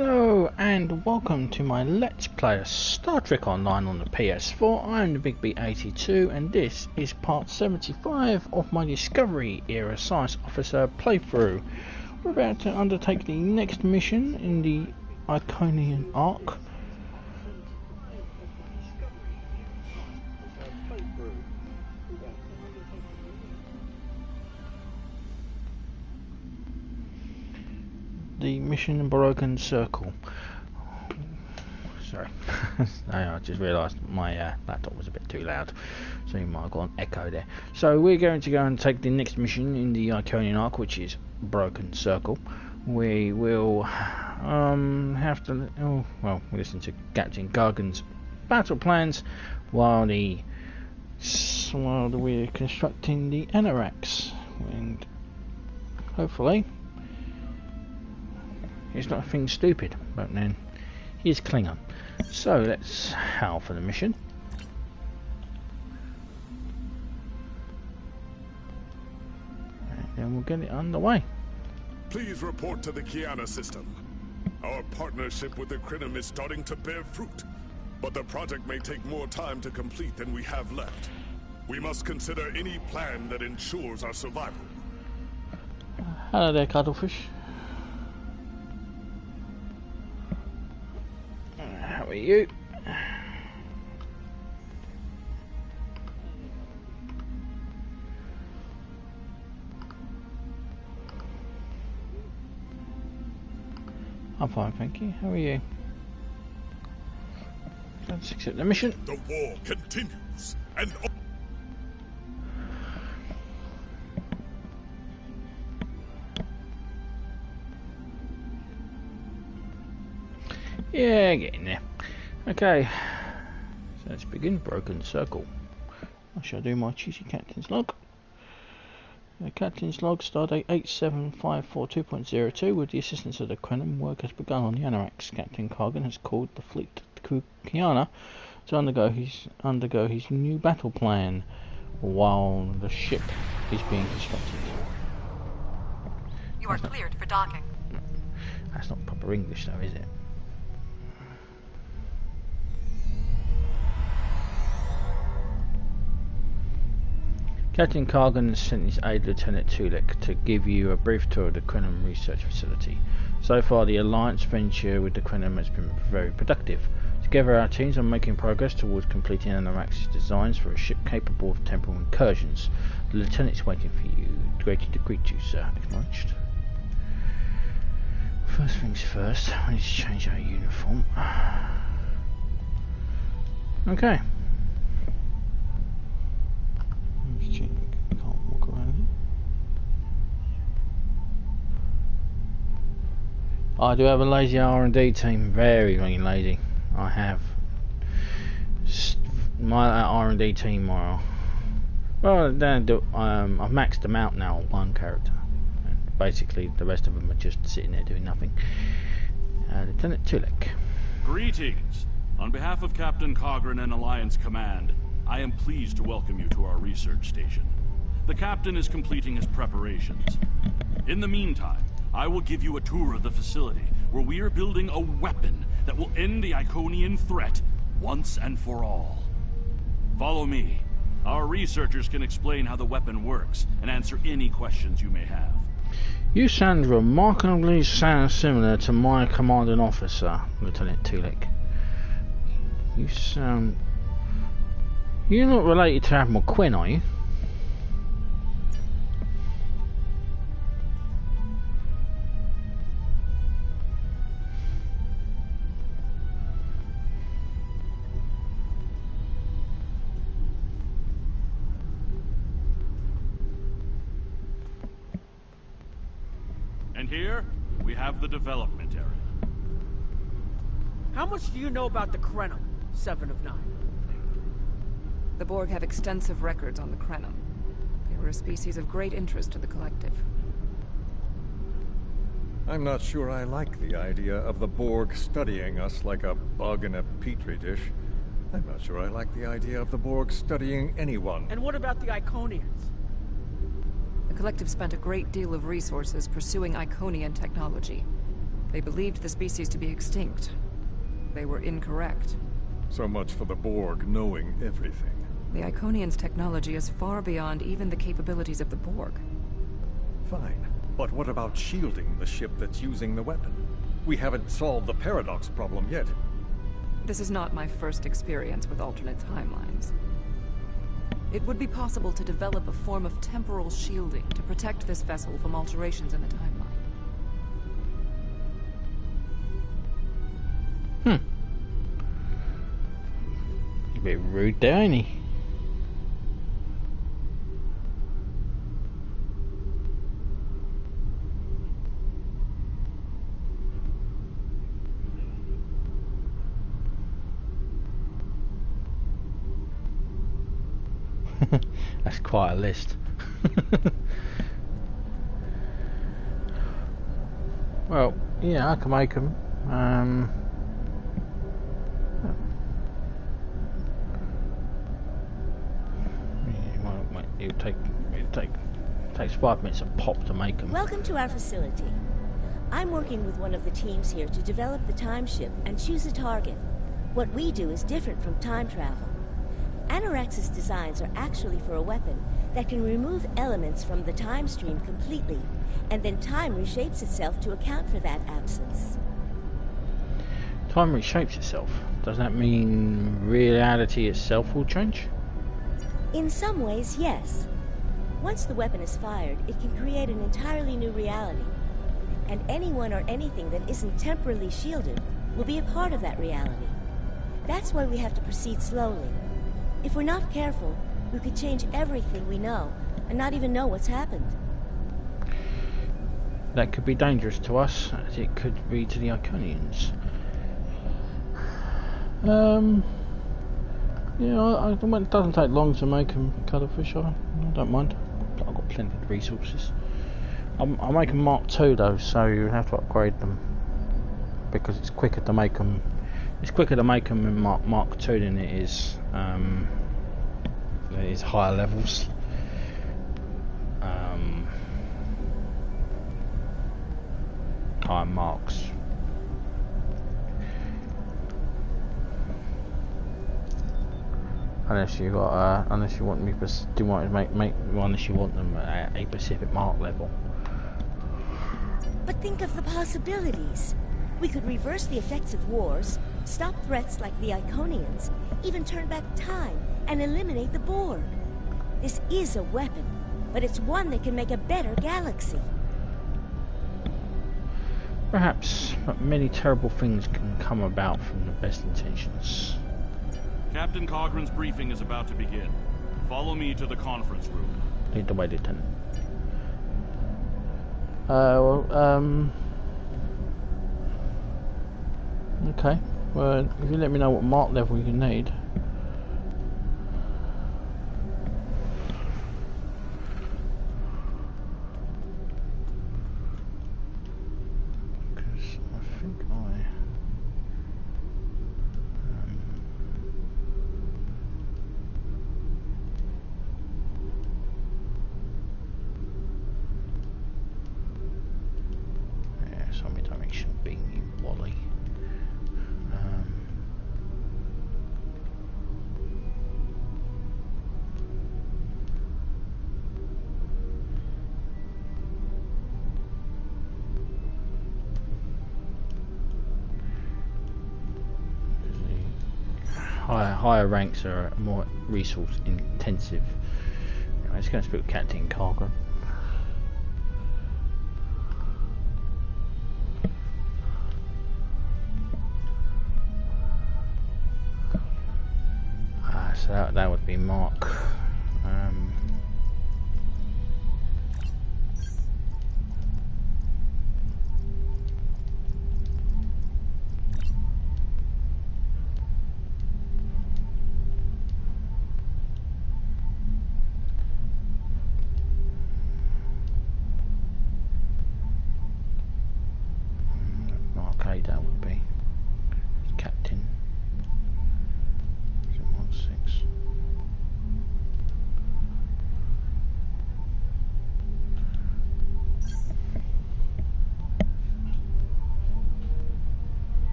Hello and welcome to my Let's Play of Star Trek Online on the PS4. I'm the Big B82 and this is part 75 of my Discovery era Science Officer playthrough. We're about to undertake the next mission in the Iconian Arc. The mission Broken Circle. Sorry, I just realised my laptop was a bit too loud, so you might have got an echo there. So we're going to go and take the next mission in the Iconian Arc, which is Broken Circle. We will have to listen to Captain Kargan's battle plans while we're constructing the Annorax, and hopefully he's not a thing stupid, but then he's Klingon. So let's howl for the mission. And then we'll get it underway. Please report to the Kyana system. Our partnership with the Krenim is starting to bear fruit, but the project may take more time to complete than we have left. We must consider any plan that ensures our survival. Hello there, Cuddlefish. How are you? I'm fine, thank you. How are you? Let's accept the mission. The war continues, and yeah, getting there. Okay, so let's begin. Broken Circle. I shall do my cheesy captain's log. Captain's log, Stardate 87542.02. With the assistance of the Krenim, work has begun on the Annorax. Captain Kargan has called the fleet crew Kyana to undergo his new battle plan while the ship is being constructed. You are cleared for docking. That's not proper English though, is it? Captain Kargan has sent his aide Lieutenant Tulek to give you a brief tour of the Krenim research facility. So far the Alliance venture with the Krenim has been very productive. Together our teams are making progress towards completing Annorax's designs for a ship capable of temporal incursions. The Lieutenant's waiting for you, waiting to greet you, sir. Acknowledged. First things first, I need to change our uniform. Okay. Can't walk around here. I do have a lazy R&D team, very lazy. I have my R&D team are I've maxed them out now on one character, and basically the rest of them are just sitting there doing nothing. Lieutenant Tulek. Greetings. On behalf of Captain Kargan and Alliance Command, I am pleased to welcome you to our research station. The captain is completing his preparations. In the meantime, I will give you a tour of the facility where we are building a weapon that will end the Iconian threat once and for all. Follow me. Our researchers can explain how the weapon works and answer any questions you may have. You sound remarkably similar to my commanding officer, Lieutenant Tulek. You're not related to Admiral Quinn, are you? And here, we have the development area. How much do you know about the Krenim, 7 of 9? The Borg have extensive records on the Krenim. They were a species of great interest to the Collective. I'm not sure I like the idea of the Borg studying us like a bug in a petri dish. I'm not sure I like the idea of the Borg studying anyone. And what about the Iconians? The Collective spent a great deal of resources pursuing Iconian technology. They believed the species to be extinct. They were incorrect. So much for the Borg knowing everything. The Iconians' technology is far beyond even the capabilities of the Borg. Fine. But what about shielding the ship that's using the weapon? We haven't solved the paradox problem yet. This is not my first experience with alternate timelines. It would be possible to develop a form of temporal shielding to protect this vessel from alterations in the timeline. A bit rude there, ain't he? That's quite a list. Well, yeah, I can make them. It takes 5 minutes a pop to make them. Welcome to our facility. I'm working with one of the teams here to develop the time ship and choose a target. What we do is different from time travel. Annorax's designs are actually for a weapon that can remove elements from the time stream completely, and then time reshapes itself to account for that absence. Time reshapes itself? Does that mean reality itself will change? In some ways, yes. Once the weapon is fired, it can create an entirely new reality. And anyone or anything that isn't temporally shielded will be a part of that reality. That's why we have to proceed slowly. If we're not careful, we could change everything we know and not even know what's happened. That could be dangerous to us, as it could be to the Iconians. Yeah, it doesn't take long to make them cuttlefish. I don't mind. I've got plenty of resources. I'll make them Mark II though, so you have to upgrade them because it's quicker to make them. It's quicker to make them in Mark II than it is higher levels. Higher marks. Unless you got, unless you want me, unless you want them at a Pacific Mark level. But think of the possibilities. We could reverse the effects of wars, stop threats like the Iconians, even turn back time and eliminate the Borg. This is a weapon, but it's one that can make a better galaxy. Perhaps, but many terrible things can come about from the best intentions. Captain Cogran's briefing is about to begin. Follow me to the conference room. Lead the way, Lieutenant. Okay. Well, if you let me know what mark level you need. Because I think direction being you, Wally. Higher ranks are more resource intensive. Anyway, let's go and speak with Captain Kargan. So that would be Mark. Mark 8 that would be. Captain. Mark 6.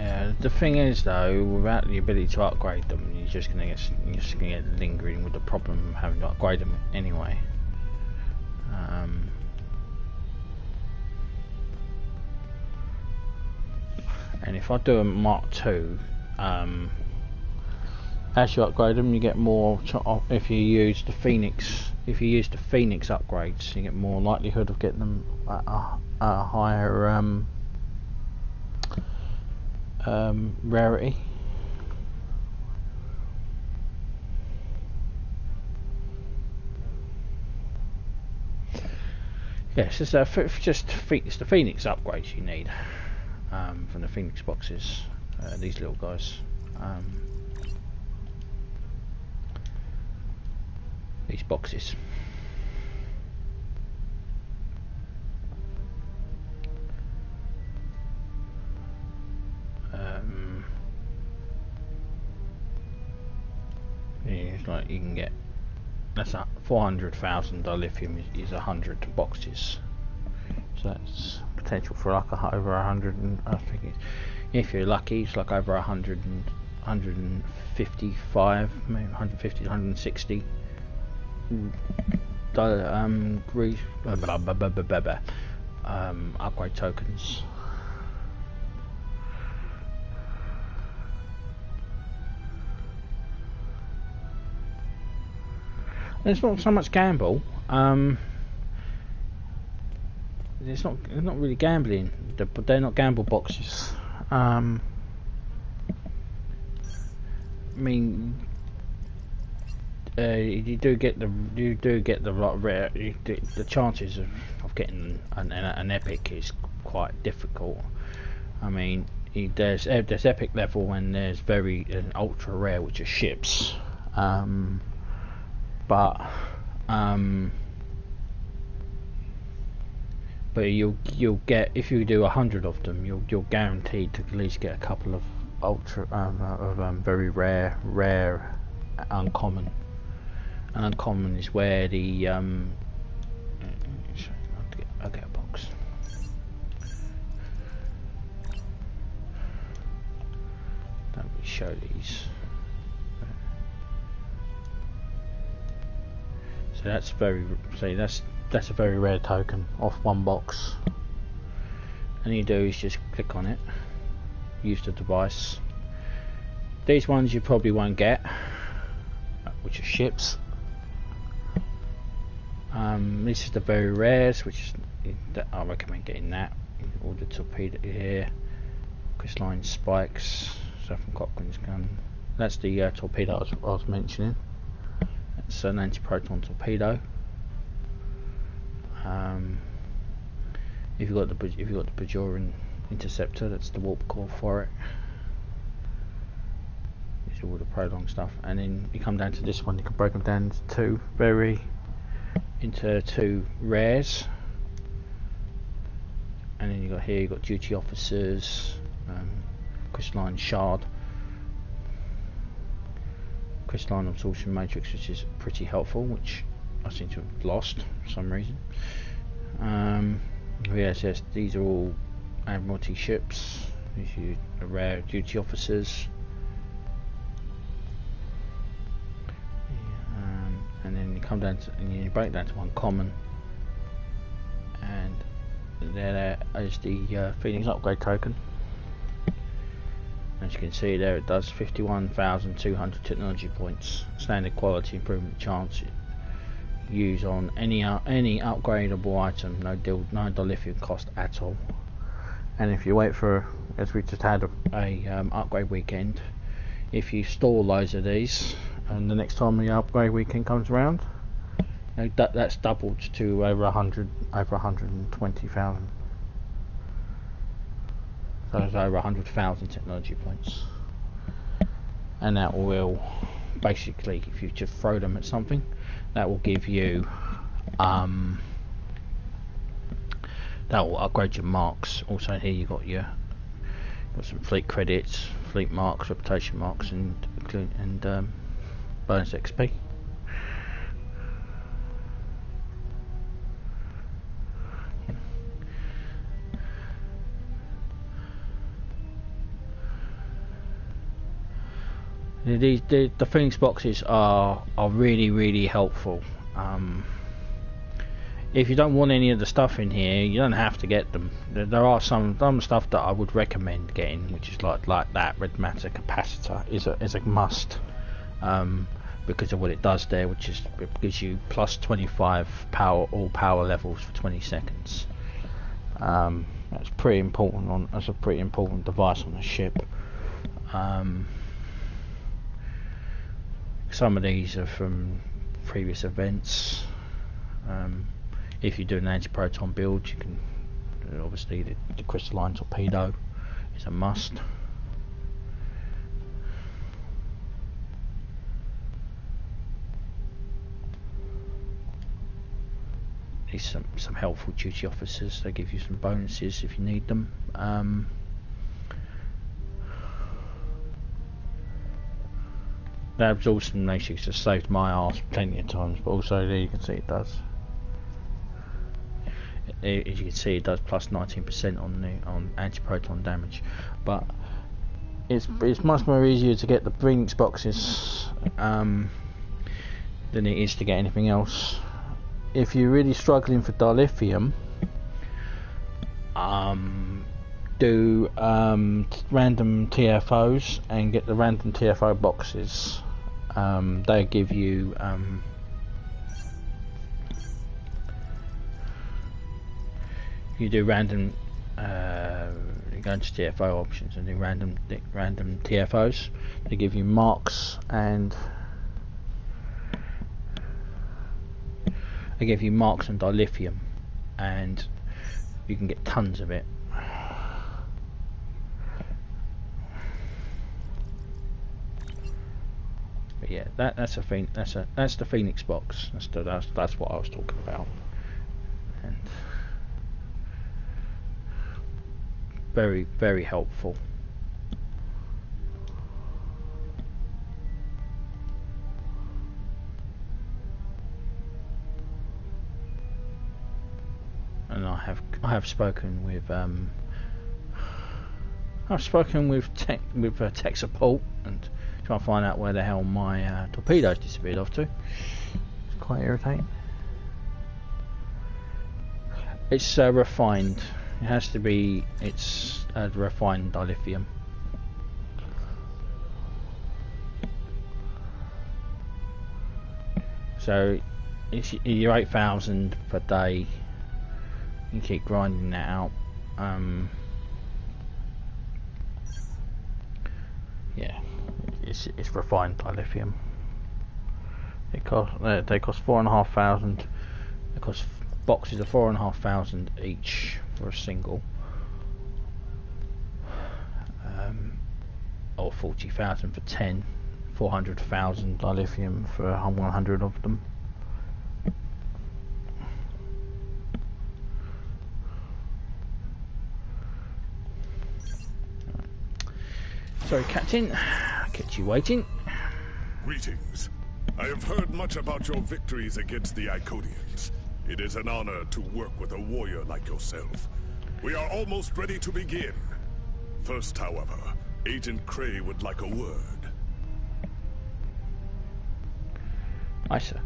Yeah, the thing is though, without the ability to upgrade them, you're just gonna get lingering with the problem of having to upgrade them anyway. And if I do a Mark II, as you upgrade them, you get more. If you use the Phoenix, upgrades, you get more likelihood of getting them at a higher rarity. Yes, it's the Phoenix upgrades you need from the Phoenix boxes. These little guys. These boxes. It's like you can get. That's 400,000 dilithium is 100 boxes, so that's potential for like over 100. And I think if you're lucky, it's like over 100 and 155, maybe 150, 160 upgrade tokens. It's not so much gamble. It's not really gambling. They're not gamble boxes. I mean, you do get the rare. The chances of getting an epic is quite difficult. I mean, there's epic level when there's an ultra rare, which are ships. But you'll get, if you do 100 of them, you're guaranteed to at least get a couple of ultra very rare uncommon. An uncommon is where the I'll get a box. Don't really show these. So that's that's a very rare token off one box. And you do is just click on it, use the device. These ones you probably won't get, which are ships. This is the very rares, which is I recommend getting that. All the torpedo here, crystalline spikes, so from Cochrane's gun. That's the torpedo I was mentioning. It's an anti-proton torpedo. If you've got the Bajoran interceptor, that's the warp core for it. These are all the prolong stuff, and then you come down to this one. You can break them down into two rares, and then you got duty officers, crystalline shard, crystalline absorption matrix, which is pretty helpful, which I seem to have lost for some reason. VSS, these are all Admiralty ships. These are rare duty officers. And then you come down to, and you break down to one common, and there is the Phoenix upgrade token. As you can see there, it does 51,200 technology points. Standard quality improvement chance. Use on any upgradable item. No dilithium cost at all. And if you wait for, as we just had a upgrade weekend, if you store loads of these, and the next time the upgrade weekend comes around, that's doubled to over 120,000. So it's over 100,000 technology points, and that will basically, if you just throw them at something, that will give you that will upgrade your marks. Also here you got some fleet credits, fleet marks, reputation marks, and bonus XP. The Phoenix boxes are really helpful. If you don't want any of the stuff in here, you don't have to get them. There are some stuff that I would recommend getting, which is like that red matter capacitor is a must, because of what it does there, which is it gives you plus 25 power, all power levels for 20 seconds. That's pretty important. That's a pretty important device on the ship. Some of these are from previous events. If you do an anti-proton build, you can obviously the crystalline torpedo is a must. These some helpful duty officers. They give you some bonuses if you need them. That absorption matrix has saved my arse plenty of times, but also there you can see it does. As you can see, it does plus 19% on anti-proton damage, but it's much more easier to get the Phoenix boxes than it is to get anything else. If you're really struggling for dilithium, do random TFOs and get the random TFO boxes. They give you you do random you go into TFO options and do random TFOs. They give you marks and dilithium, and you can get tons of it. But yeah, that's the Phoenix box. That's what I was talking about. And very helpful. And I have spoken with tech support and try and find out where the hell my torpedoes disappeared off to. It's quite irritating. It's refined. It has to be. It's refined dilithium. So it's your 8,000 per day. You keep grinding that out. Yeah, it's refined dilithium. They cost 4,500. They cost boxes of 4,500 each for a single, or 40,000 for 10. 400,000 dilithium for 100 of them. Sorry, Captain, I kept you waiting. Greetings. I have heard much about your victories against the Iconians. It is an honor to work with a warrior like yourself. We are almost ready to begin. First, however, Agent Kray would like a word. Aye, sir.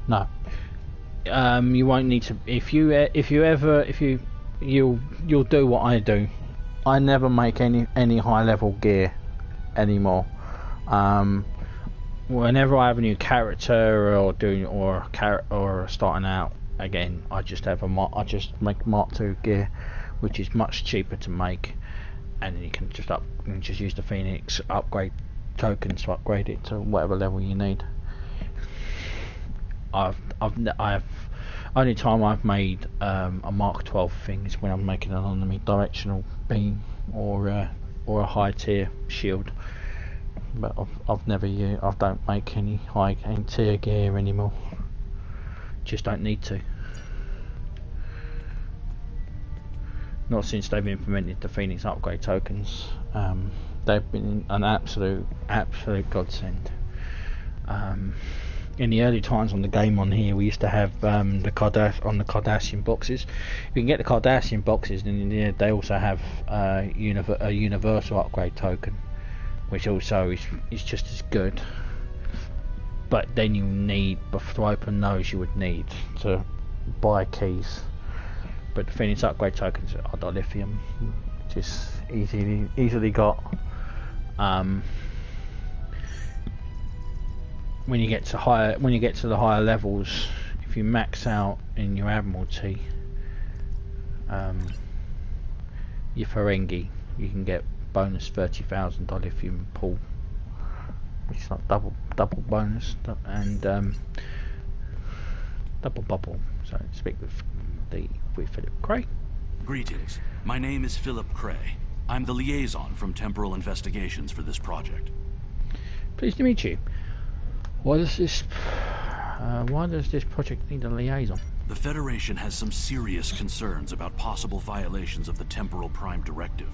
No. You won't need to. You'll do what I do. I never make any high level gear anymore. Whenever I have a new character or starting out again, I just make Mark II gear, which is much cheaper to make, and then you can just use the Phoenix upgrade tokens to upgrade it to whatever level you need. I've only time I've made a Mark 12 thing is when I'm making an enemy directional beam or a high tier shield, but I don't make any high tier gear anymore. Just don't need to. Not since they've implemented the Phoenix upgrade tokens. They've been an absolute godsend. in the early times on the game on here, we used to have the Cardassian boxes. You can get the Cardassian boxes, and they also have a universal upgrade token, which also is just as good. But then you need, to open those, you would need to buy keys. But the thing is, upgrade tokens are dilithium, just easily got. When you get to the higher levels, if you max out in your Admiralty, your Ferengi, you can get bonus 30,000 dilithium pool, which is like double bonus and double bubble. So speak with Philip Cray. Greetings. My name is Philip Cray. I'm the liaison from Temporal Investigations for this project. Pleased to meet you. Why does this project need a liaison? The Federation has some serious concerns about possible violations of the Temporal Prime Directive.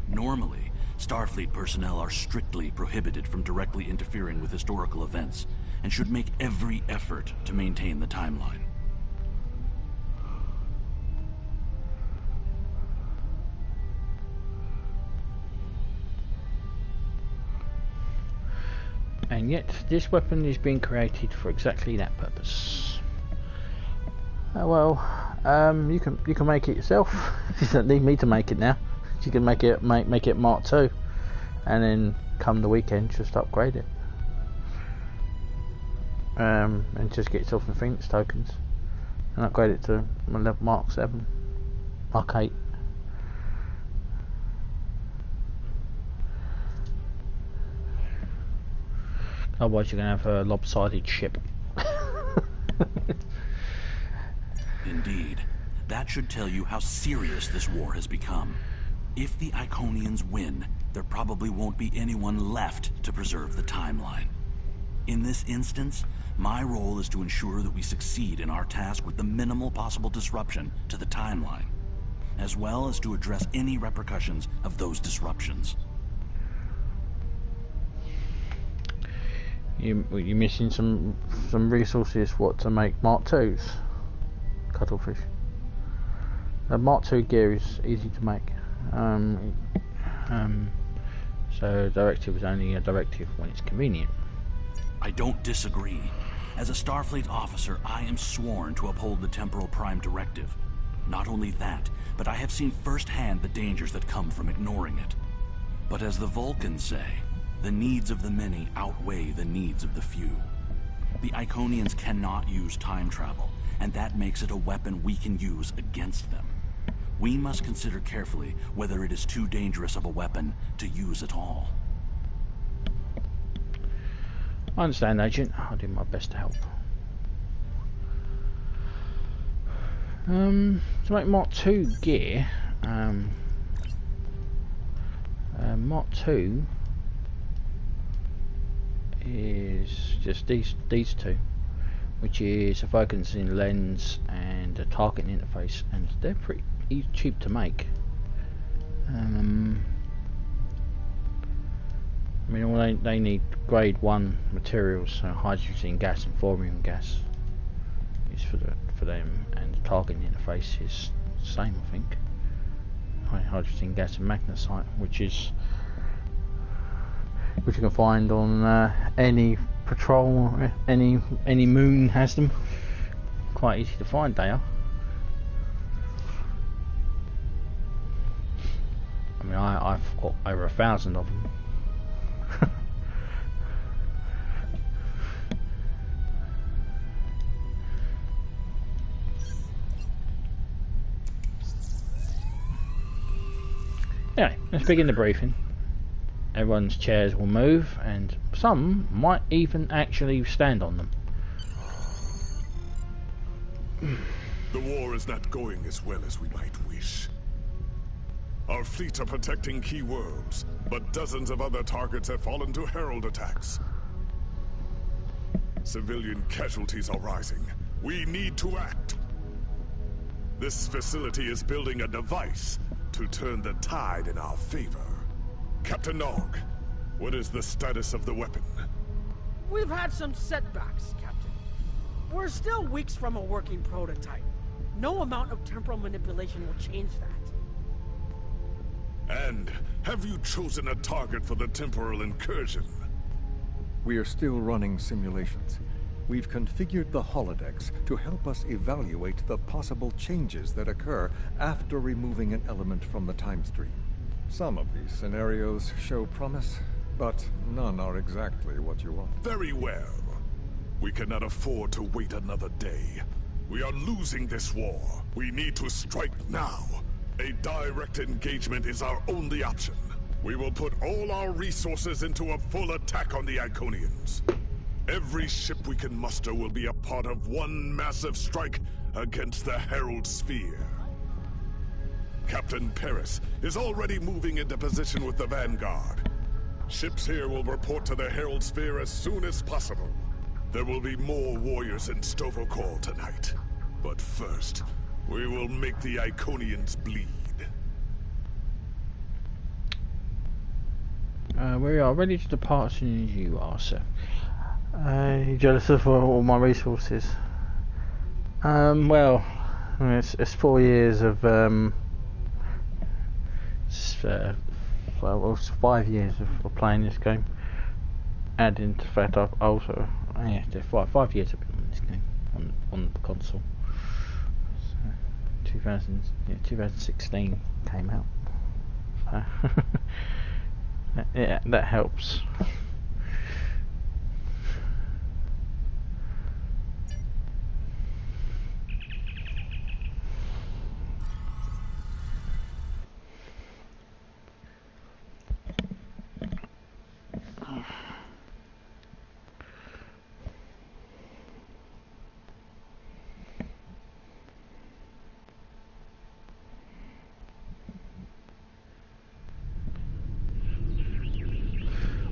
Normally, Starfleet personnel are strictly prohibited from directly interfering with historical events, and should make every effort to maintain the timeline. And yet, this weapon is being created for exactly that purpose. You can make it yourself. You don't need me to make it now. You can make it Mark II, and then come the weekend, just upgrade it, and just get yourself some Phoenix tokens, and upgrade it to Mark 7, Mark 8. Otherwise you're going to have a lopsided ship. Indeed. That should tell you how serious this war has become. If the Iconians win, there probably won't be anyone left to preserve the timeline. In this instance, my role is to ensure that we succeed in our task with the minimal possible disruption to the timeline, as well as to address any repercussions of those disruptions. You're missing some resources. What to make Mark II's cuttlefish? Mark II gear is easy to make. So directive is only a directive when it's convenient. I don't disagree. As a Starfleet officer, I am sworn to uphold the Temporal Prime Directive. Not only that, but I have seen firsthand the dangers that come from ignoring it. But as the Vulcans say, the needs of the many outweigh the needs of the few. The Iconians cannot use time travel, and that makes it a weapon we can use against them. We must consider carefully whether it is too dangerous of a weapon to use at all. I understand, Agent. I'll do my best to help. To make Mark II gear, Mark II is just these two, which is a focusing lens and a targeting interface, and they're pretty cheap to make. I mean, all they need grade 1 materials, so hydrogen gas and thorium gas is for them, and the targeting interface is the same, I think. Hydrogen gas and magnesite, which you can find on any patrol, any moon has them. Quite easy to find, they are. I mean, I've got over 1,000 of them. Anyway, let's begin the briefing. Everyone's chairs will move, and some might even actually stand on them. The war is not going as well as we might wish. Our fleet are protecting key worlds, but dozens of other targets have fallen to herald attacks. Civilian casualties are rising. We need to act. This facility is building a device to turn the tide in our favor. Captain Nog, what is the status of the weapon? We've had some setbacks, Captain. We're still weeks from a working prototype. No amount of temporal manipulation will change that. And have you chosen a target for the temporal incursion? We are still running simulations. We've configured the holodecks to help us evaluate the possible changes that occur after removing an element from the time stream. Some of these scenarios show promise, but none are exactly what you want. Very well. We cannot afford to wait another day. We are losing this war. We need to strike now. A direct engagement is our only option. We will put all our resources into a full attack on the Iconians. Every ship we can muster will be a part of one massive strike against the Herald Sphere. Captain Paris is already moving into position with the Vanguard. Ships here will report to the Herald Sphere as soon as possible. There will be more warriors in Stovokor tonight. But first, we will make the Iconians bleed. We are ready to depart as soon as you are, sir. You jealous of all my resources? Well, it's 4 years of well, it's 5 years of playing this game. Adding to the fact I've also, yeah, 5 years of playing this game on the console. So 2016 came out. So yeah, that helps.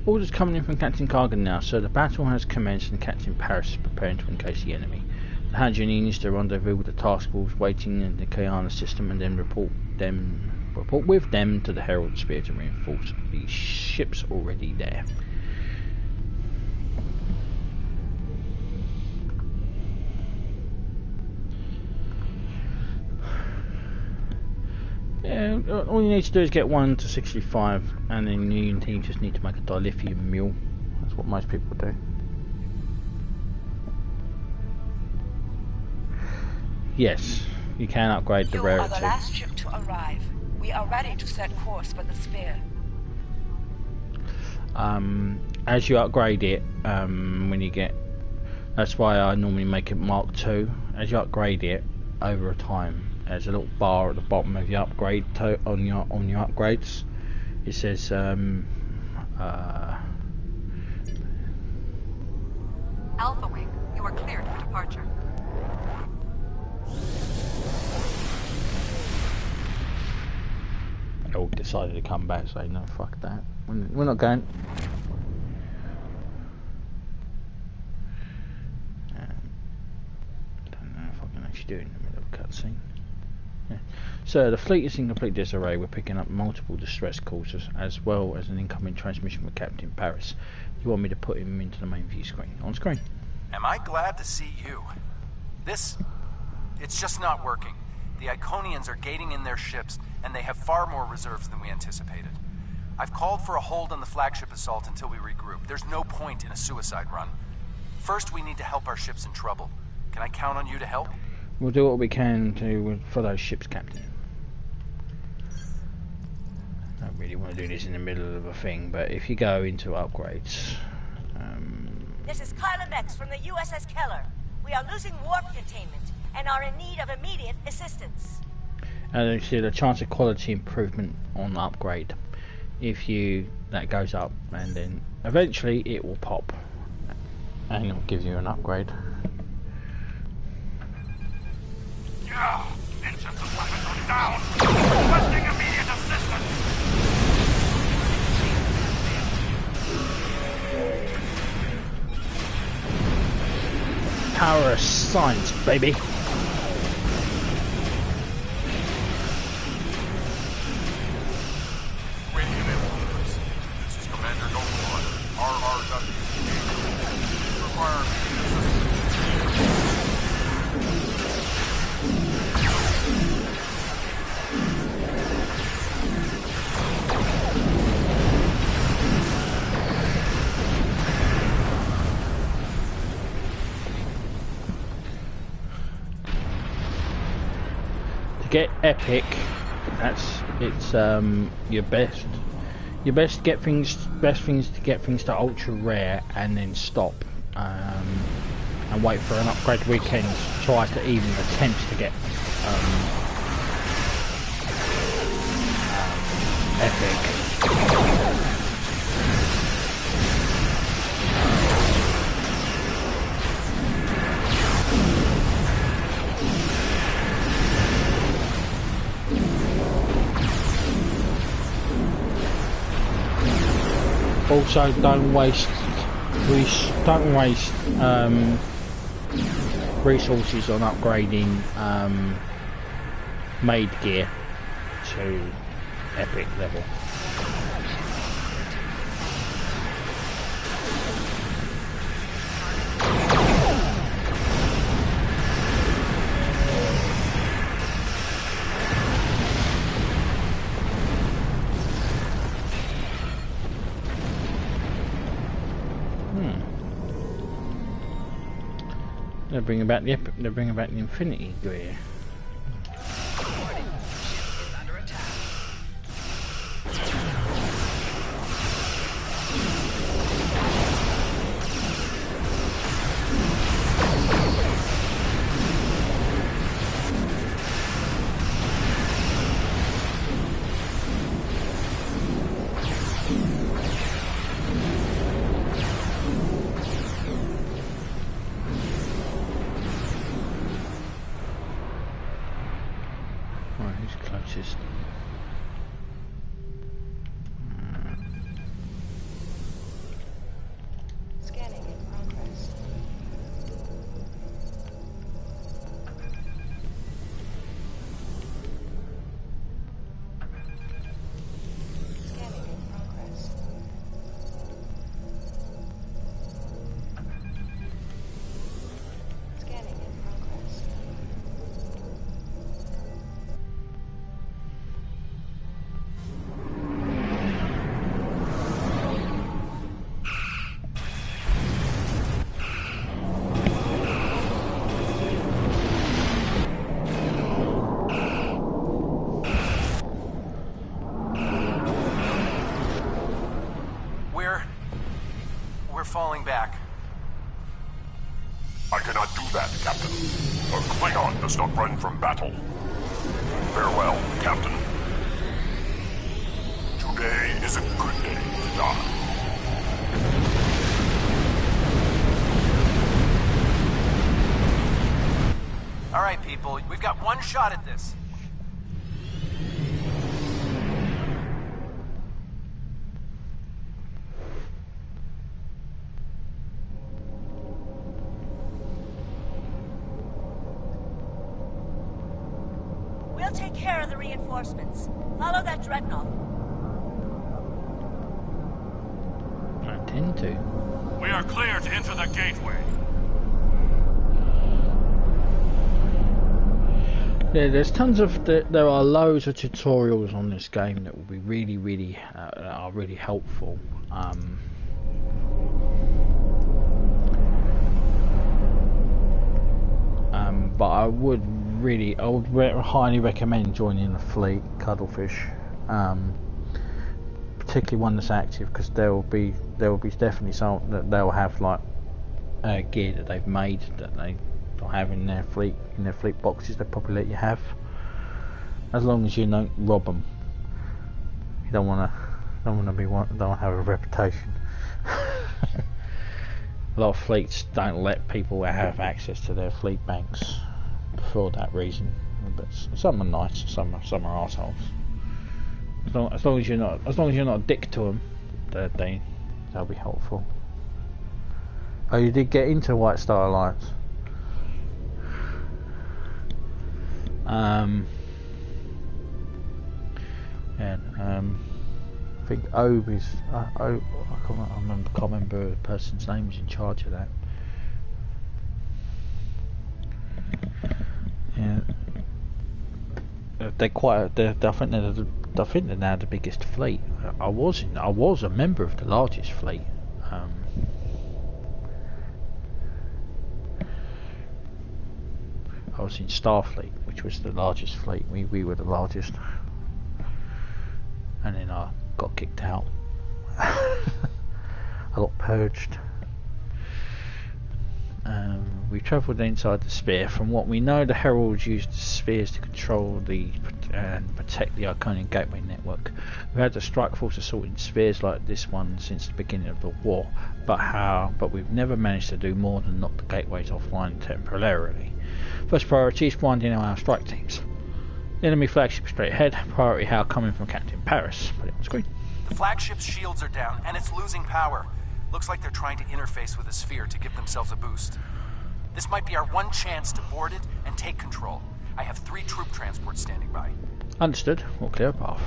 Orders coming in from Captain Kargan now, so the battle has commenced and Captain Paris is preparing to engage the enemy. The Hadrian is to rendezvous with the task force waiting in the Kyana system and then report with them to the Herald Sphere to reinforce the ships already there. Yeah, all you need to do is get 1 to 65 and then you just need to make a dilithium mule. That's what most people do. Yes, you can upgrade the rarity. You are the last ship to arrive. We are ready to set course for the sphere. As you upgrade it, when you get... That's why I normally make it Mark II. As you upgrade it over time, there's a little bar at the bottom of your upgrade on your upgrades. It says Alpha Wing, you are cleared for departure. all decided to come back, so no, fuck that. We're not going. Don't know if I can actually do it in the middle of a cutscene. Yeah. So the fleet is in complete disarray. We're picking up multiple distress calls as well as an incoming transmission from Captain Paris. You want me to put him into the main view screen? On screen. Am I glad to see you? It's just not working. The Iconians are gating in their ships, and they have far more reserves than we anticipated. I've called for a hold on the flagship assault until we regroup. There's no point in a suicide run. First, we need to help our ships in trouble. Can I count on you to help? We'll do what we can for those ships, Captain. I don't really want to do this in the middle of a thing, but if you go into upgrades... This is Kyla Mex from the USS Keller. We are losing warp containment and are in need of immediate assistance. And you see the chance of quality improvement on the upgrade. That goes up, and then eventually it will pop and it'll give you an upgrade. Yeah, engines and weapons are down. Requesting immediate assistance. Power of science, baby. This is Commander Nolan, RRW. get epic. It's your best. Your best things to get things to ultra rare and then stop and wait for an upgrade weekend. Try to even attempt to get epic. Also, don't waste resources on upgrading made gear to epic level. They're bringing back the Infinity gear. Falling back. I cannot do that, Captain. A Klingon does not run from battle. Farewell, Captain. Today is a good day to die. All right, people, we've got one shot at this. We'll take care of the reinforcements. Follow that dreadnought. I intend to. We are clear to enter the gateway. Yeah, there's tons of there are loads of tutorials on this game that will be really helpful. But I would highly recommend joining the fleet, Cuddlefish, particularly one that's active, because there will be definitely some that they'll have like gear that they've made that they don't have in their fleet boxes. They probably let you have, as long as you don't rob them. You don't want to have a reputation. A lot of fleets don't let people have access to their fleet banks for that reason, but some are nice, some are arseholes. As long as you're not a dick to them, they'll be helpful. Oh, you did get into White Star Alliance. I think Obe is. I can't remember the person's name who's in charge of that. Yeah, I think they're now the biggest fleet. I was a member of the largest fleet. I was in Starfleet, which was the largest fleet. We were the largest. And then I got kicked out. I got purged. We travelled inside the sphere. From what we know, the heralds used the spheres to control and protect the Iconian Gateway network. We had the strike force assaulting spheres like this one since the beginning of the war, but we've never managed to do more than knock the gateways offline temporarily. First priority is winding our strike teams. The enemy flagship straight ahead. Priority HAL coming from Captain Paris. Put it on screen. The flagship's shields are down, and it's losing power. Looks like they're trying to interface with the sphere to give themselves a boost. This might be our one chance to board it and take control. I have 3 troop transports standing by. Understood. We'll clear a path.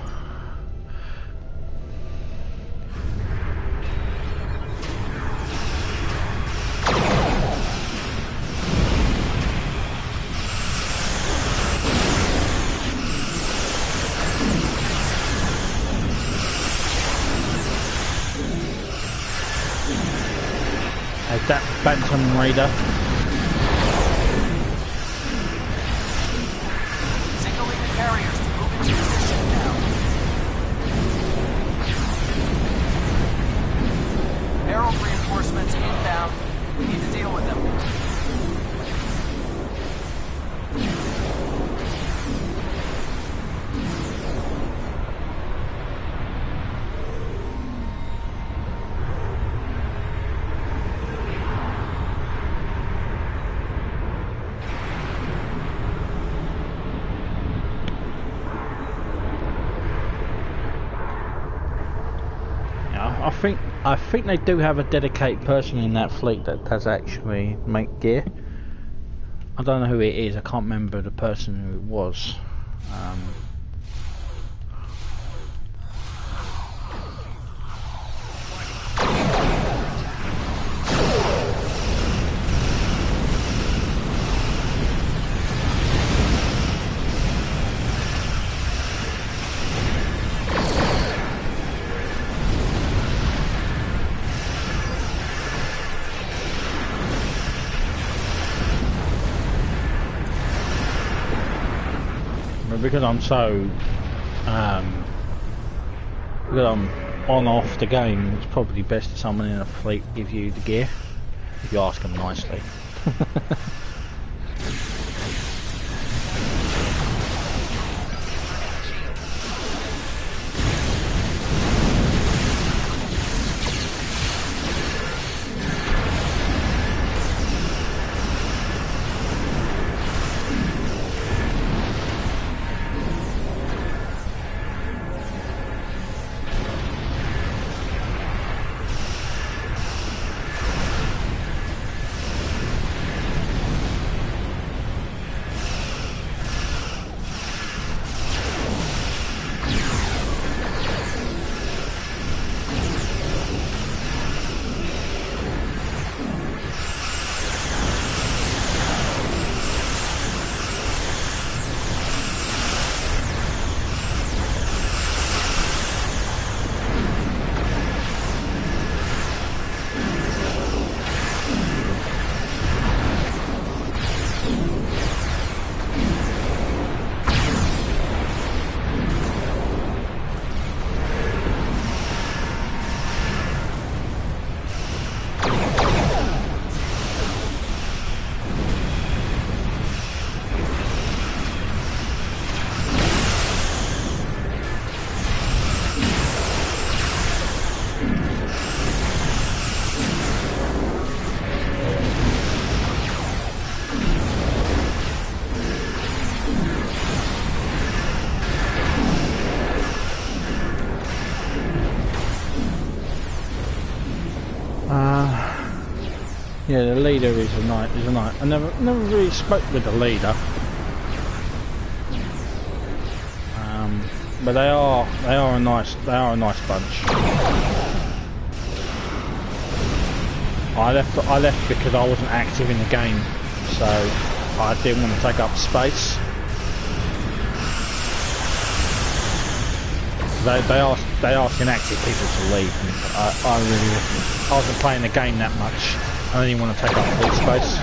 That Bantam Raider. Signaling the carriers to move into position now. Herald reinforcements inbound. We need to deal with them. I think they do have a dedicated person in that fleet that does actually make gear. I don't know who it is. I can't remember the person who it was. Because I'm so because I'm on off the game, it's probably best if someone in a fleet give you the gear if you ask them nicely. Yeah, the leader is a knight. I never really spoke with the leader. But they are a nice bunch. I left because I wasn't active in the game, so I didn't want to take up space. They ask inactive people to leave, and I wasn't playing the game that much. I didn't want to take up all space.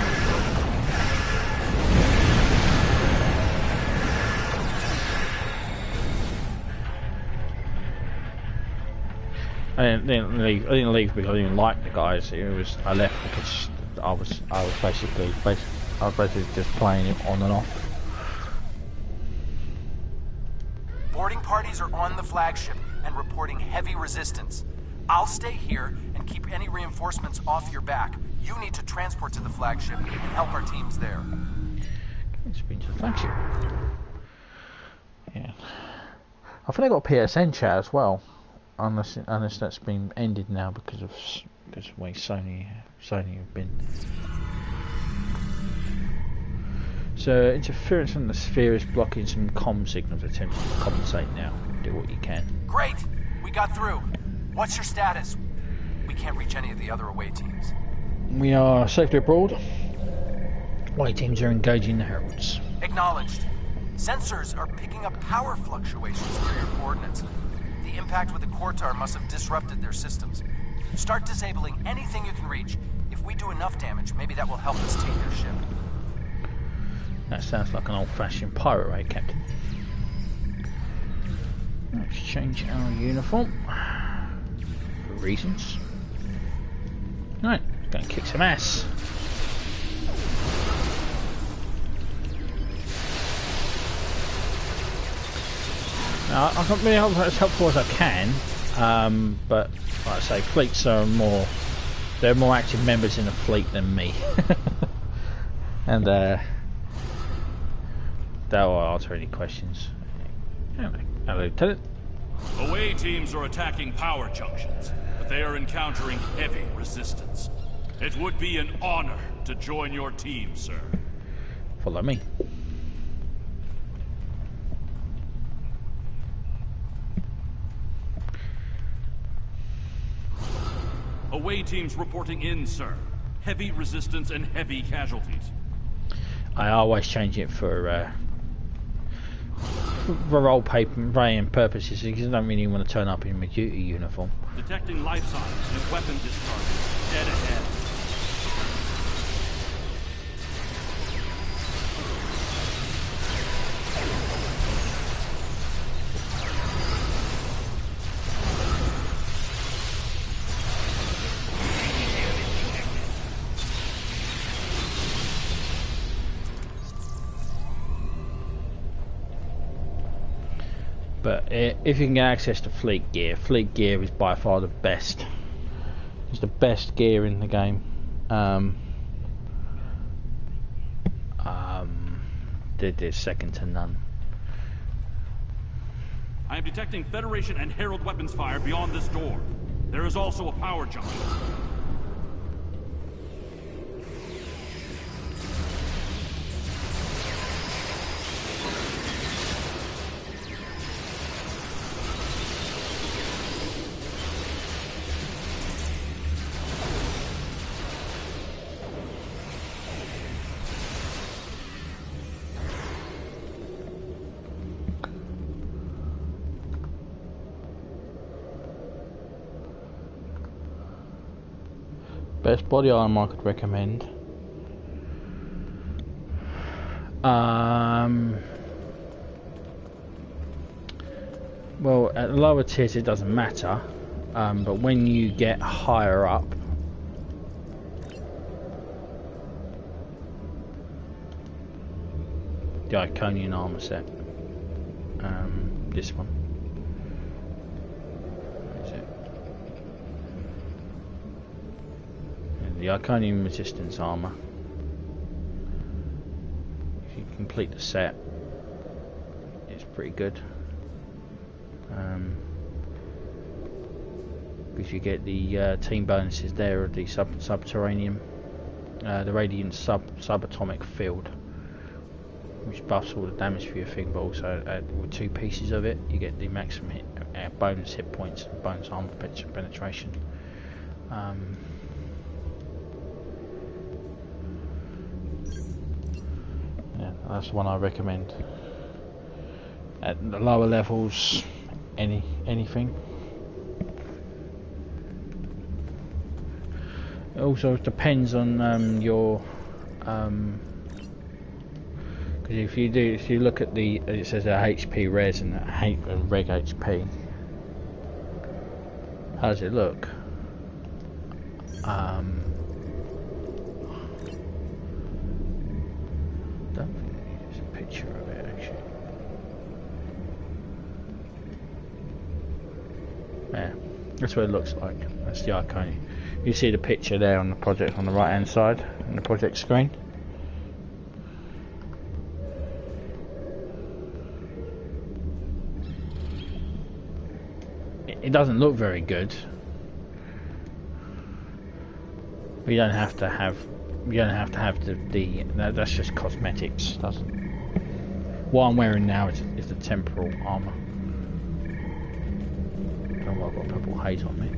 didn't leave. I didn't leave because I didn't like the guys. I left because I was basically just playing it on and off. Boarding parties are on the flagship and reporting heavy resistance. I'll stay here and keep any reinforcements off your back. You need to transport to the flagship and help our teams there. It's been to the flagship. Yeah. I think I got a PSN chat as well, unless that's been ended now because of the way Sony have been. So interference on the sphere is blocking some comm signals. Attempting to compensate now. Do what you can. Great, we got through. What's your status? We can't reach any of the other away teams. We are safely abroad. Away teams are engaging the heralds. Acknowledged. Sensors are picking up power fluctuations near your coordinates. The impact with the Quartar must have disrupted their systems. Start disabling anything you can reach. If we do enough damage, maybe that will help us take their ship. That sounds like an old-fashioned pirate raid, Captain. Let's change our uniform for reasons. Right, gonna kick some ass. Now, I can't really help as helpful as I can, but like I say, fleets are they're more active members in the fleet than me. And they'll answer any questions. Anyway, hello, Lieutenant. Away teams are attacking power junctions, but they are encountering heavy resistance. It would be an honor to join your team, sir. Follow me. Away teams reporting in, sir. Heavy resistance and heavy casualties. I always change it for role-playing purposes because I don't really want to turn up in my duty uniform. Detecting life signs and weapon discharges. Dead ahead. But if you can get access to fleet gear is by far the best. It's the best gear in the game. They're second to none. I am detecting Federation and Herald weapons fire beyond this door. There is also a power junction. Best body armor I could recommend. Well, at the lower tiers it doesn't matter, but when you get higher up, the Iconian armor set. This one. The Iconian resistance armor. If you complete the set, it's pretty good. Because you get the team bonuses there of the subterranean, the radiant subatomic field, which buffs all the damage for your thing, but also with 2 pieces of it, you get the maximum bonus hit points and bonus armor penetration. Yeah, that's the one I recommend. At the lower levels, anything. It also depends on your because if you look at it says HP res and reg HP. How does it look? Don't think there's a picture of it actually. Yeah, that's what it looks like. That's the Iconian. You see the picture there on the project on the right hand side on the project screen. It doesn't look very good. You don't have to have the that's just cosmetics, doesn't. What I'm wearing now is the temporal armor. I don't know why I've got purple haze on me.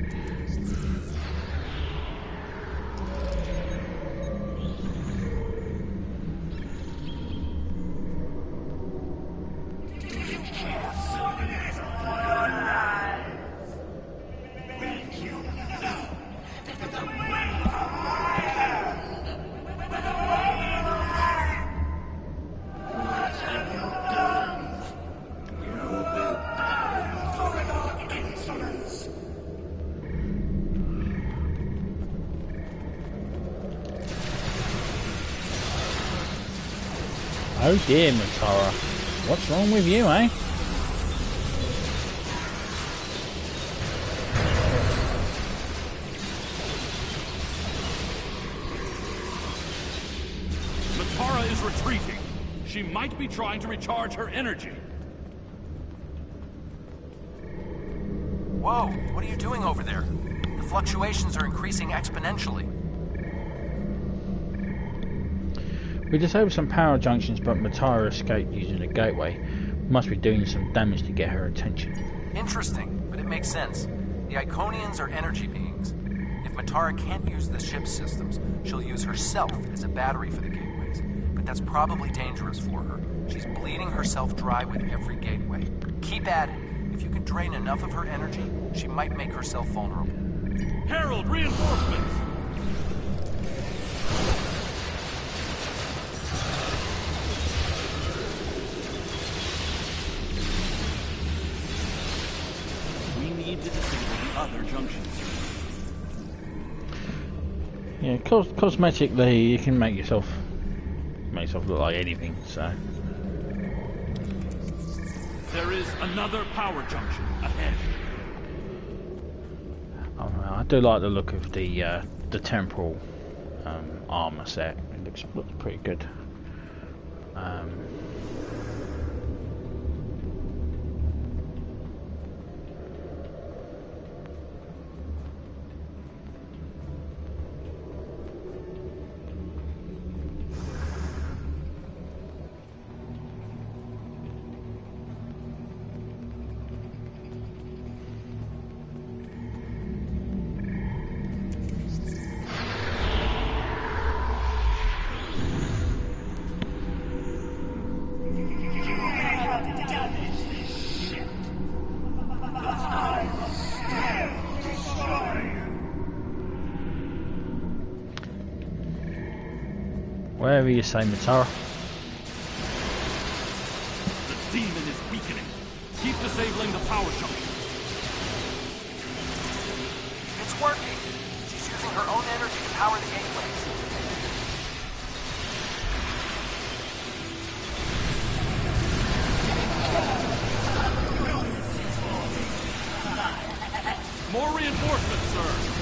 Oh dear, Matara. What's wrong with you, eh? Matara is retreating. She might be trying to recharge her energy. Whoa, what are you doing over there? The fluctuations are increasing exponentially. We disabled some power junctions, but Matara escaped using the gateway. Must be doing some damage to get her attention. Interesting, but it makes sense. The Iconians are energy beings. If Matara can't use the ship's systems, she'll use herself as a battery for the gateways. But that's probably dangerous for her. She's bleeding herself dry with every gateway. Keep at it. If you can drain enough of her energy, she might make herself vulnerable. Herald, reinforcements! Need to disable the other junctions. Yeah, cosmetically you can make yourself look like anything, so. There is another power junction ahead. I do like the look of the temporal armor set. It looks pretty good. Wherever you say, Matara. The demon is weakening. Keep disabling the power junction. It's working. She's using her own energy to power the gateways. More reinforcements, sir.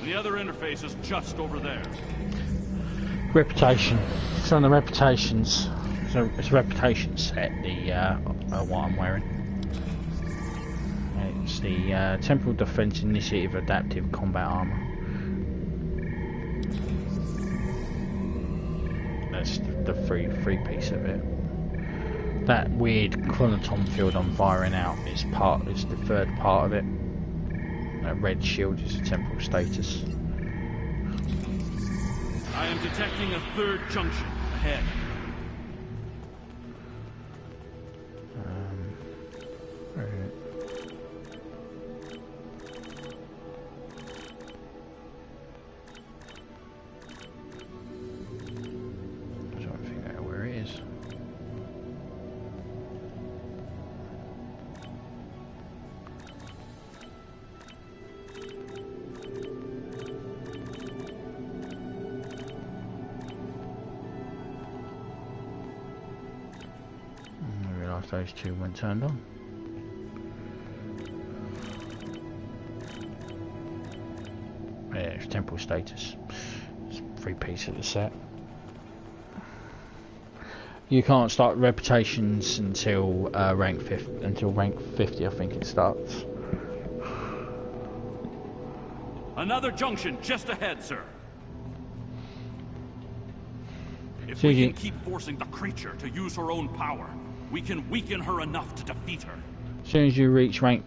The other interface is just over there. Reputation. It's on the reputations. So it's a reputation set. The what I'm wearing. It's the Temporal Defense Initiative Adaptive Combat Armor. That's the free piece of it. That weird chronoton field I'm firing out is the third part of it. That red shield is a temporal status. I am detecting a third junction ahead. Where is it? those two weren't turned on. Yeah, it's temporal status. It's 3 pieces of the set. You can't start reputations until rank 50, I think it starts. Another junction just ahead, sir. If So we you- can keep forcing the creature to use her own power, we can weaken her enough to defeat her. As soon as you reach rank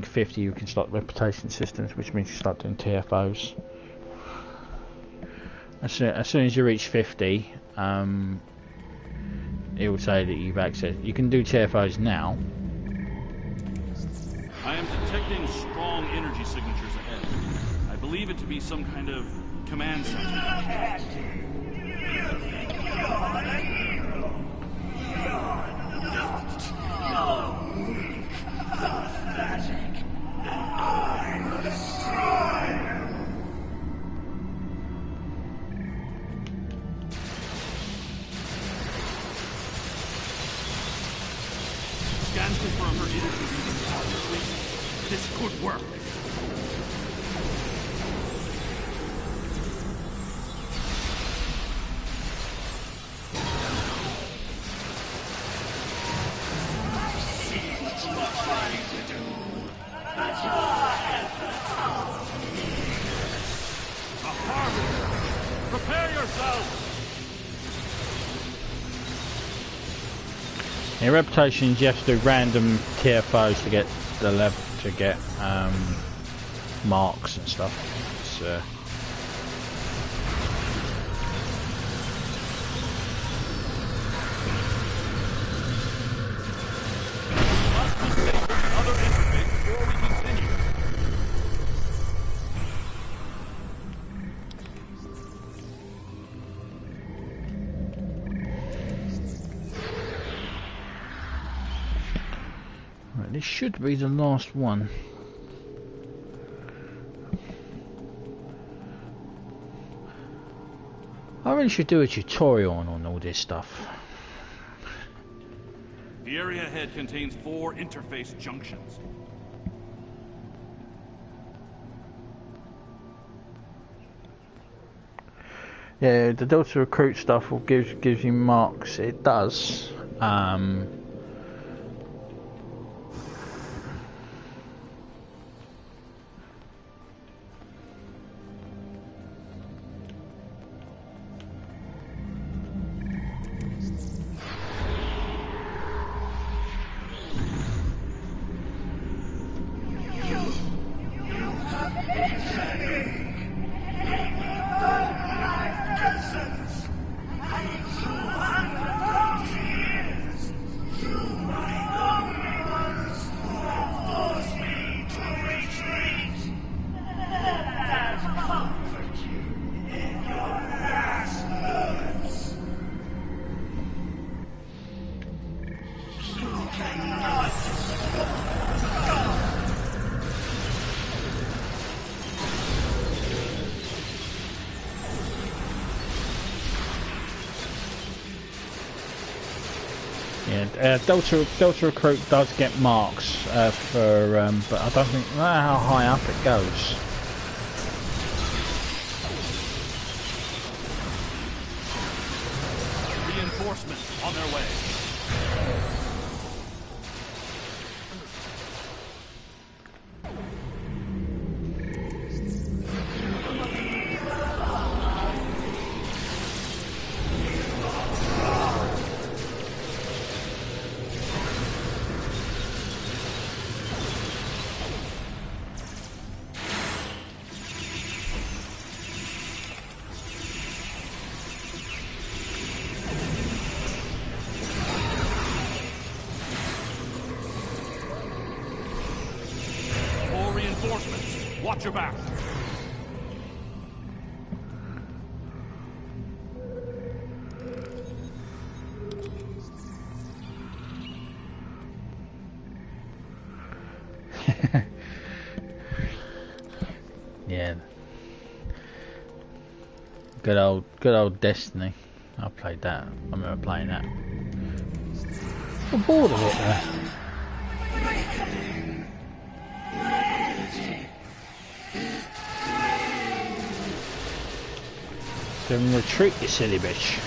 50, you can start reputation systems, which means you start doing TFOs. As soon as you reach 50, it will say that you've accessed. You can do TFOs now. I am detecting strong energy signatures ahead. I believe it to be some kind of command center. Scans confirm her energy readings accurately. This could work. Prepare yourself! In reputations, you have to do random TFOs to get the level, to get marks and stuff. It's, Must disable the other interface before we continue. right, this should be the last one. I really should do a tutorial on all this stuff. The area ahead contains 4 interface junctions. Yeah, the Delta Recruit stuff will gives you marks. It does. Delta Recruit does get marks for, but I don't think how high up it goes. Reinforcements on their way. Watch your back. Yeah. Good old Destiny. I played that. I remember playing that. little bored of it there. Give him a treat, you silly bitch.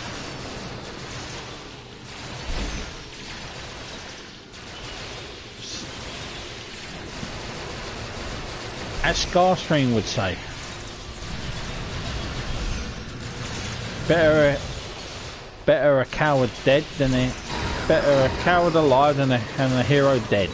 As Scarstream would say, better a coward dead than better a coward alive than a hero dead.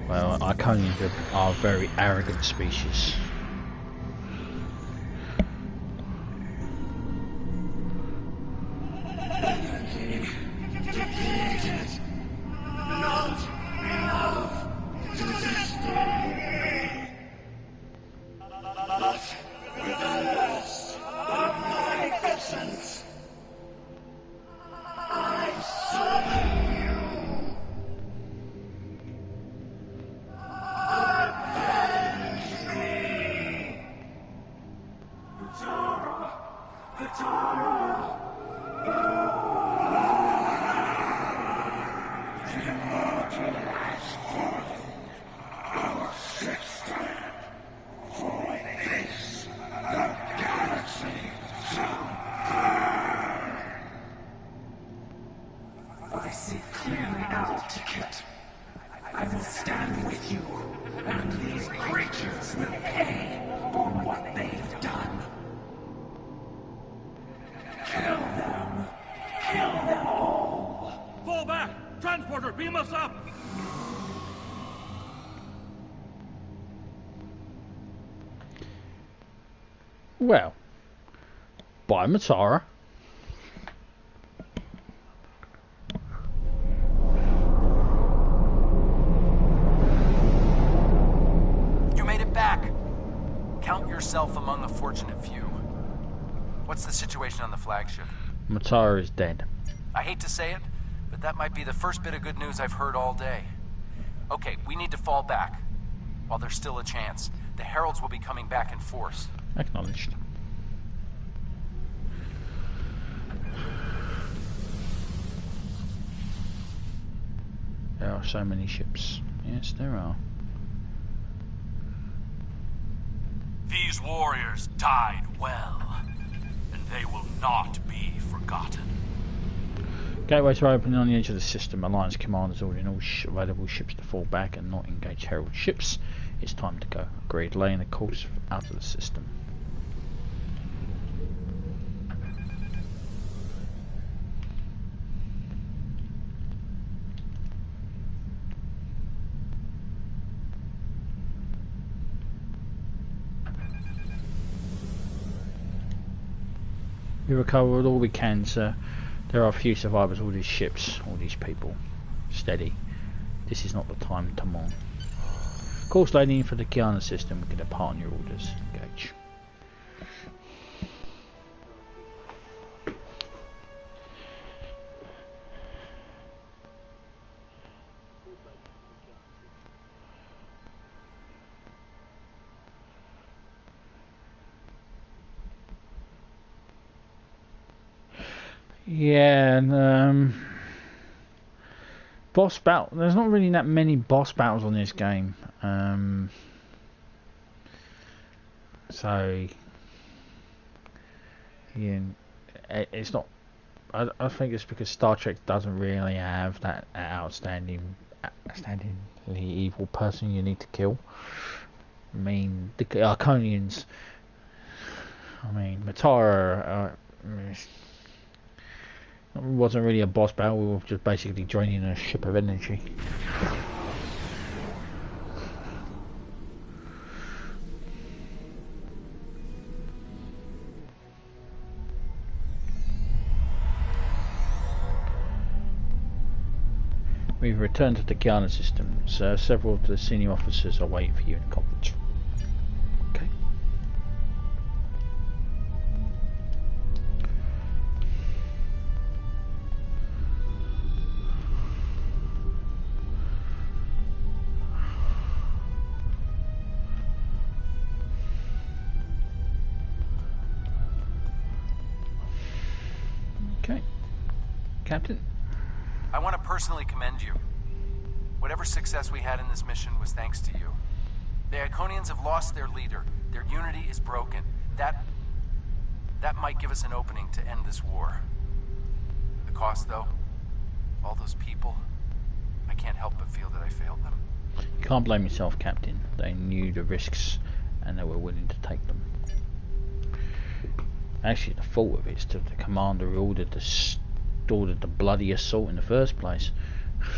Well, Iconians are a very arrogant species. Well, by Matara. You made it back. Count yourself among the fortunate few. What's the situation on the flagship? Matara is dead. I hate to say it, but that might be the first bit of good news I've heard all day. Okay, we need to fall back. While there's still a chance, the heralds will be coming back in force. Acknowledged. There are so many ships. Yes, there are. These warriors died well, and they will not be forgotten. Gateways are opening on the edge of the system. Alliance commanders ordering all available ships to fall back and not engage herald ships. It's time to go. Agreed. Laying the course out of the system. We recovered all we can, sir. There are few survivors, all these ships, all these people. Steady. This is not the time to mourn. Course loading for the Kyana system. We can depart on your orders. Engage. Yeah, and boss battle. There's not really that many boss battles on this game. So yeah, it's not. I think it's because Star Trek doesn't really have that outstandingly evil person you need to kill. I mean, the Iconians. I mean, Matara. It wasn't really a boss battle, we were just basically joining a ship of energy. We've returned to the Kyana system, sir. Several of the senior officers are waiting for you in the conference room. Okay. Okay. Captain? I want to personally commend you. Whatever success we had in this mission was thanks to you. The Iconians have lost their leader. Their unity is broken. That might give us an opening to end this war. The cost, though? All those people? I can't help but feel that I failed them. You can't blame yourself, Captain. They knew the risks and they were willing to take them. Actually, the fault of it is to the commander who ordered the bloody assault in the first place.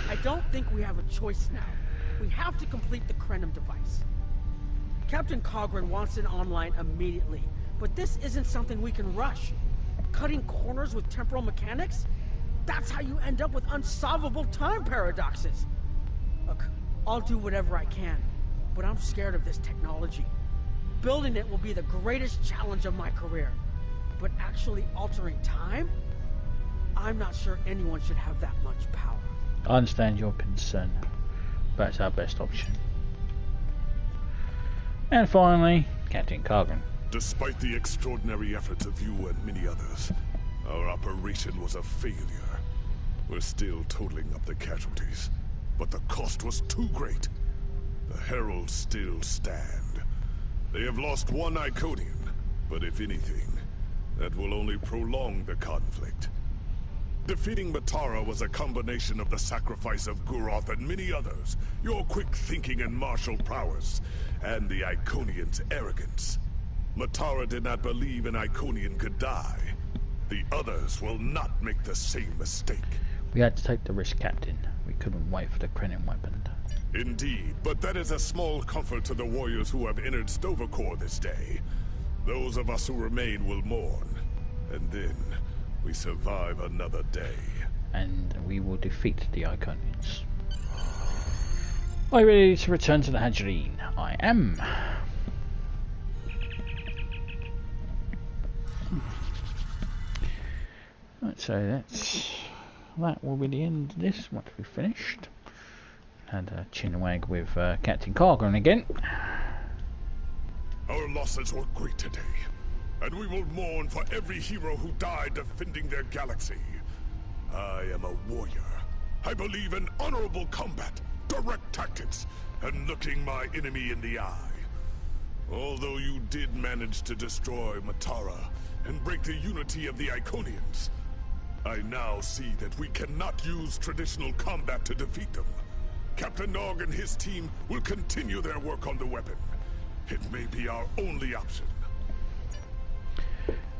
I don't think we have a choice now. We have to complete the Krenim device. Captain Kargan wants it online immediately, but this isn't something we can rush. Cutting corners with temporal mechanics? That's how you end up with unsolvable time paradoxes. Look, I'll do whatever I can, but I'm scared of this technology. Building it will be the greatest challenge of my career. But actually altering time? I'm not sure anyone should have that much power. I understand your concern, but it's our best option. And finally, Captain Kargan. Despite the extraordinary efforts of you and many others, our operation was a failure. We're still totaling up the casualties, but the cost was too great. The heralds still stand. They have lost one Iconian, but if anything, that will only prolong the conflict. Defeating Matara was a combination of the sacrifice of Guroth and many others, your quick thinking and martial prowess, and the Iconians' arrogance. Matara did not believe an Iconian could die. The others will not make the same mistake. We had to take the risk, Captain. We couldn't wait for the Krenim weapon. Indeed, but that is a small comfort to the warriors who have entered Stovercore this day. Those of us who remain will mourn, and then we survive another day. And we will defeat the Iconians. Are you ready to return to the Hadreen? I am. Right, so that will be the end of this once we've finished. Had a chinwag with Captain Kargan again. Our losses were great today, and we will mourn for every hero who died defending their galaxy. I am a warrior. I believe in honorable combat, direct tactics, and looking my enemy in the eye. Although you did manage to destroy Matara and break the unity of the Iconians, I now see that we cannot use traditional combat to defeat them. Captain Nog and his team will continue their work on the weapon. It may be our only option.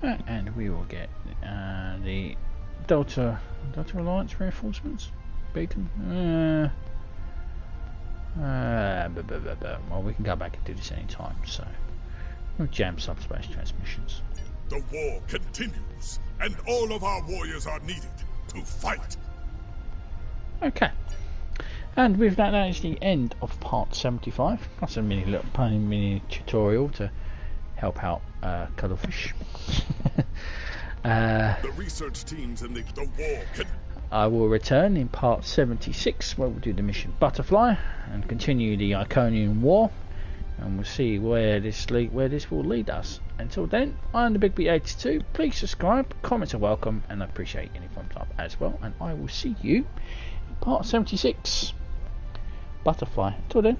And we will get the Delta Alliance reinforcements beacon. Well, we can go back and do this any time, so we'll jam subspace transmissions. The war continues, and all of our warriors are needed to fight. Okay. And with that, that is the end of part 75. That's a mini tutorial to help out Cuttlefish. The research teams in the war can... I will return in part 76 where we'll do the mission Butterfly and continue the Iconian War, and we'll see where this will lead us. Until then, I'm the Big B82. Please subscribe, comments are welcome, and I appreciate any thumbs up as well. And I will see you in part 76 Butterfly. Until then,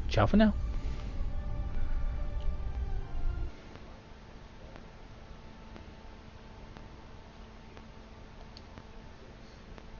ciao for now.